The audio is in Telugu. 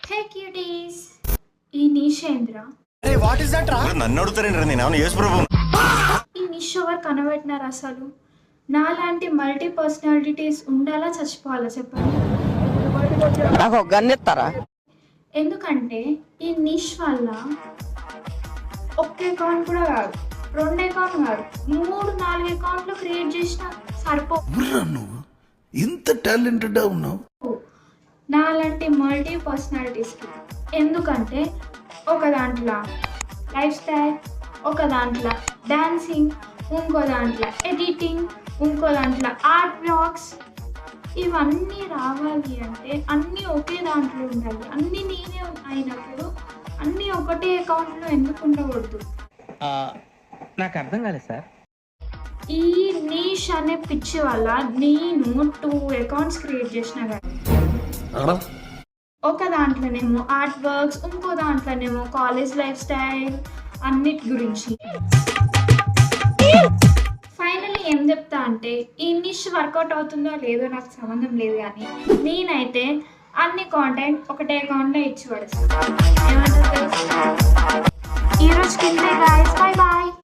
హే క్యూటీస్, ఈ నిషేంద్ర నన్ను అడుగుతారండి నేను యేసు ప్రభు. ఈ నిష్ ఎవరు కనబెట్టినారు అసలు? నాలాంటి మల్టీ పర్సనాలిటీస్ ఉండాలా చచ్చిపోవాలా చెప్పండి? నాకు ఒక గన్ ఇస్తారా? ఎందుకంటే ఈ నిష్ వల్ల ఒక్క అకౌంట్ కూడా కాదు, 2 అకౌంట్ కాదు, 3-4 అకౌంట్లు క్రియేట్ చేసిన సరిపో. నువ్వు ఇంత టాలెంటెడ్ ఉన్నావు. నాలాంటి మల్టీ పర్సనాలిటీస్కి. ఎందుకంటే ఒక దాంట్లో లైఫ్ స్టైల్, ఒక దాంట్లో డాన్సింగ్, ఇంకో దాంట్లో ఎడిటింగ్, ఇంకో దాంట్లో ఆర్ట్ బ్లాగ్స్, ఇవన్నీ రావాలి అంటే అన్నీ ఒకే దాంట్లో ఉండాలి. అన్నీ నేనే అయినప్పుడు అన్నీ ఒకటే అకౌంట్లో ఎందుకు ఉండకూడదు? నాకు అర్థం కాలేదు సార్. ఈ నీష్ అనే పిచ్చి వల్ల నేను 2 అకౌంట్స్ క్రియేట్ చేసిన కదా. ఒక దాంట్లోనేమో ఆర్ట్ వర్క్స్, ఇంకో దాంట్లోనేమో కాలేజ్ లైఫ్ స్టైల్, అన్నిటి గురించి. ఫైనల్లీ ఏం చెప్తా అంటే ఈ నిష్ వర్కౌట్ అవుతుందో లేదో నాకు సంబంధం లేదు, కానీ నేనైతే అన్ని కాంటెంట్ ఒకటే అకౌంట్లో ఇచ్చి పడేస్తాను. ఏమంటారు? ఈరోజు కిందే గాయస్, బై బాయ్.